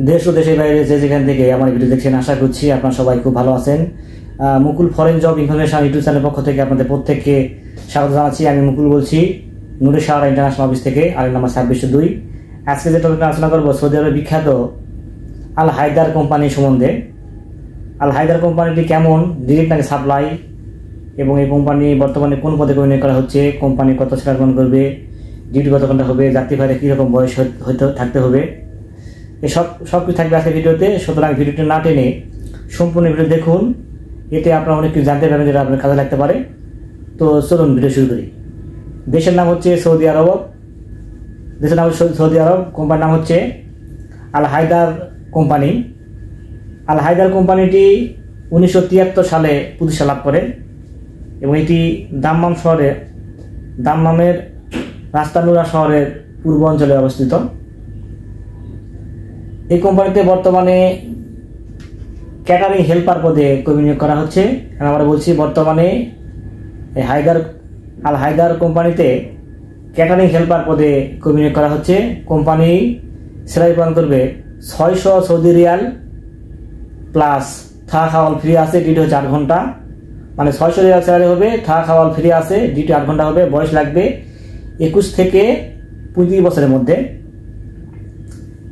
দেশ ও দেশের বাইরে যেখান থেকে আমার ভিডিও দেখছেন, আশা করছি আপনারা সবাই খুব ভালো আছেন। মুকুল ফরেন জব ইনফরমেশন ইউটিউব চ্যানেলের পক্ষ থেকে আপনাদের প্রত্যেককে স্বাগত জানাচ্ছি। আমি মুকুল বলছি, নূরে সাহারা ইন্টারন্যাশনাল অফিস থেকে, আর নাম্বার 2602। আজকে যে টপিক আলোচনা করবো, সৌদি আরবের বিখ্যাত আল হায়দার কোম্পানি সম্বন্ধে। আল হায়দার কোম্পানিটি কেমন, ডিরেক্ট নাকি সাপ্লাই, এবং এই কোম্পানি বর্তমানে কোন পদে নিয়োগ করা হচ্ছে, কোম্পানি কত স্যালারি প্রদান করবে, ডিউটি কত ঘন্টা হবে, যাত্রী ভাইরা কীরকম বয়স হয়তো থাকতে হবে, সব কিছু থাকবে আজকের ভিডিওতে। সুতরাং ভিডিওটি না টেনে সম্পূর্ণ ভিডিও দেখুন, এতে আপনারা অনেক কিছু জানতে পারবেন যেটা আপনার কাজে লাগতে পারে। তো চলুন ভিডিও শুরু করি। দেশের নাম হচ্ছে সৌদি আরব। দেশের নাম হচ্ছে সৌদি আরব। কোম্পানির নাম হচ্ছে আল হায়দার কোম্পানি। আল হায়দার কোম্পানিটি 1973 সালে প্রতিষ্ঠা লাভ করে এবং এটি দাম্মামের রাস্তানুরা শহরের পূর্ব অঞ্চলে অবস্থিত। এই কোম্পানিতে বর্তমানে ক্যাটারিং হেল্পার পদে কর্মী নিয়োগ করা হচ্ছে। আমরা বলছি বর্তমানে আল হায়দার কোম্পানিতে ক্যাটারিং হেল্পার পদে কর্মী নিয়োগ করা হচ্ছে। কোম্পানি স্যালারি প্রদান করবে 600 সৌদি রিয়াল প্লাস থাকা খাওয়াল ফ্রি আছে, ডিউটি হচ্ছে 8 ঘন্টা, মানে 600 রিয়াল স্যালারি হবে, থাকা খাওয়াল ফ্রি আছে, ডিউটি 8 ঘন্টা হবে। বয়স লাগবে 21 থেকে 35 বছরের মধ্যে।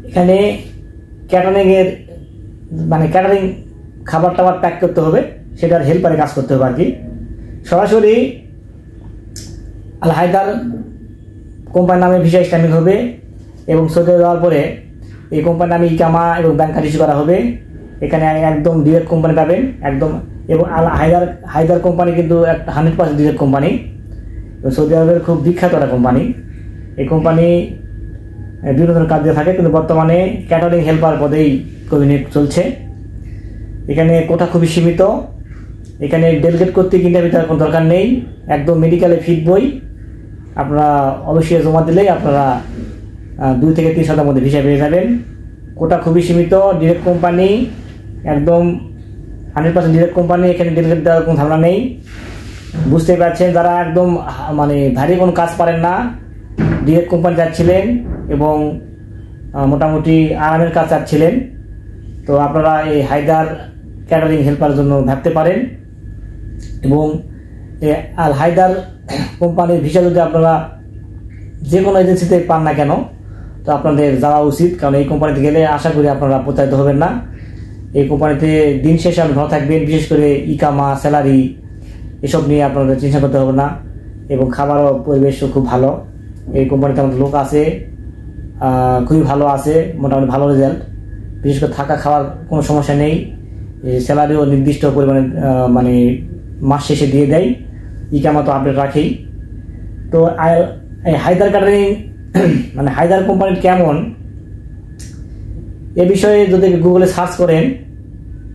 এখানে ক্যাটারিং খাবার টাবার প্যাক করতে হবে, সেটার হেল্পারে কাজ করতে হবে আর কি। সরাসরি আল হায়দার কোম্পানির নামে ভিসা স্ট্যাম্পিং হবে এবং সৌদি আরবে যাওয়ার পরে এই কোম্পানির নামে ইকামা এবং ব্যাংক কার্ড ইস্যু করা হবে। এখানে একদম ডিরেক্ট কোম্পানি পাবেন একদম। এবং আল হায়দার কোম্পানি কিন্তু 100% ডিরেক্ট কোম্পানি, সৌদি আরবের খুব বিখ্যাত একটা কোম্পানি। এই কোম্পানি বিভিন্ন ধরনের কাজ দিয়ে থাকে, কিন্তু বর্তমানে ক্যাটারিং হেল্পার পদেই কর্মী নিয়োগ চলছে। এখানে কোটা খুবই সীমিত। এখানে ডেলিগেট করতে ইন্টারভিউ দেওয়ার কোনো দরকার নেই, একদম মেডিকেলে ফিট বই আপনারা অবশ্যই জমা দিলেই আপনারা 2 থেকে 3 সপ্তাহের মধ্যে ভিসা পেয়ে যাবেন। কোটা খুবই সীমিত, ডিরেক্ট কোম্পানি, একদম 100% ডিরেক্ট কোম্পানি। এখানে ডেলিগেট দেওয়ার কোনো ধারণা নেই। বুঝতেই পারছেন, যারা একদম ভারী কোনো কাজ পারেন না, ডিরেক্ট কোম্পানি যাচ্ছিলেন এবং মোটামুটি আরামের কাজ চাচ্ছিলেন, তো আপনারা এই হায়দার ক্যাটারিং হেল্পার জন্য ভাবতে পারেন। এবং আল হায়দার কোম্পানির ভিসা যদি আপনারা যে কোনো এজেন্সিতে পান না কেন, তো আপনাদের যাওয়া উচিত, কারণ এই কোম্পানিতে গেলে আশা করি আপনারা প্রতারিত হবেন না। এই কোম্পানিতে দিন শেষে আপনি ভালো থাকবেন, বিশেষ করে ইকামা, স্যালারি এসব নিয়ে আপনাদের চিন্তা করতে হবে না, এবং খাবারও পরিবেশও খুব ভালো। এই কোম্পানিতে আমাদের লোক আছে, খুবই ভালো আছে, মোটামুটি ভালো রেজাল্ট। বিশেষ করে থাকা খাওয়ার কোনো সমস্যা নেই। স্যালারিও নির্দিষ্ট পরিমাণে মাস শেষে দিয়ে দেয়, ইকামা তো আপডেট রাখেই। তো হায়দার ক্যাটারিং হায়দার কোম্পানি কেমন, এ বিষয়ে যদি গুগলে সার্চ করেন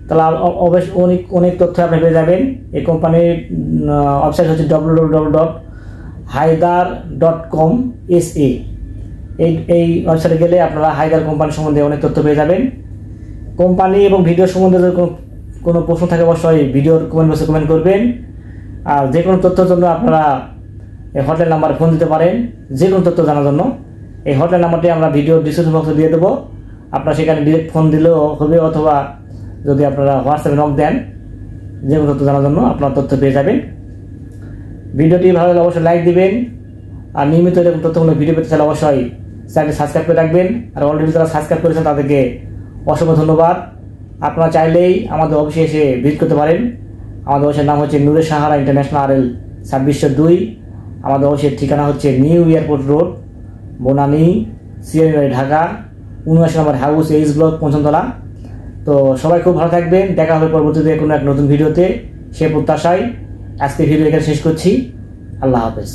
তাহলে অবশ্যই অনেক তথ্য আপনি পেয়ে যাবেন। এই কোম্পানির ওয়েবসাইট হচ্ছে www.haidar.com SA। এই ওয়েবসাইটে গেলে আপনারা হায়দার কোম্পানি সম্বন্ধে অনেক তথ্য পেয়ে যাবেন। কোম্পানি এবং ভিডিও সম্বন্ধে যদি কোনো প্রশ্ন থাকে অবশ্যই ভিডিওর কমেন্ট বক্সে কমেন্ট করবেন। আর যে কোনো তথ্যের জন্য আপনারা এই হটলাইন নাম্বারে ফোন দিতে পারেন, যে কোনো তথ্য জানার জন্য। এই হটলাইন নাম্বারটি আমরা ভিডিও ডিসক্রিপশন বক্সে দিয়ে দেবো, আপনারা সেখানে ডিরেক্ট ফোন দিলেও হবে, অথবা যদি আপনারা হোয়াটসঅ্যাপে নক দেন, যে কোনো তথ্য জানার জন্য আপনারা তথ্য পেয়ে যাবেন। ভিডিওটি ভালো লাগলে অবশ্যই লাইক দিবেন, আর নিয়মিত এরকম তথ্যমূলক ভিডিও পেতে চাইলে অবশ্যই চ্যানেলটি সাবস্ক্রাইব করে রাখবেন। আর অলরেডি যারা সাবস্ক্রাইব করেছেন তাদেরকে অসংখ্য ধন্যবাদ। আপনারা চাইলেই আমাদের অফিসে এসে ভিজিট করতে পারেন। আমাদের অফিসের নাম হচ্ছে নূরে সাহারা ইন্টারন্যাশনাল RL 2602। আমাদের অফিসের ঠিকানা হচ্ছে new airport road, Banani, CNA, Dhaka, 79 নম্বর হাউস, এইচ ব্লক, 55 তলা। তো সবাই খুব ভালো থাকবেন, দেখা হবে পরবর্তীতে কোনো এক নতুন ভিডিওতে, সে প্রত্যাশায় আজকে ভিডিও এখানে শেষ করছি। আল্লাহ হাফেজ।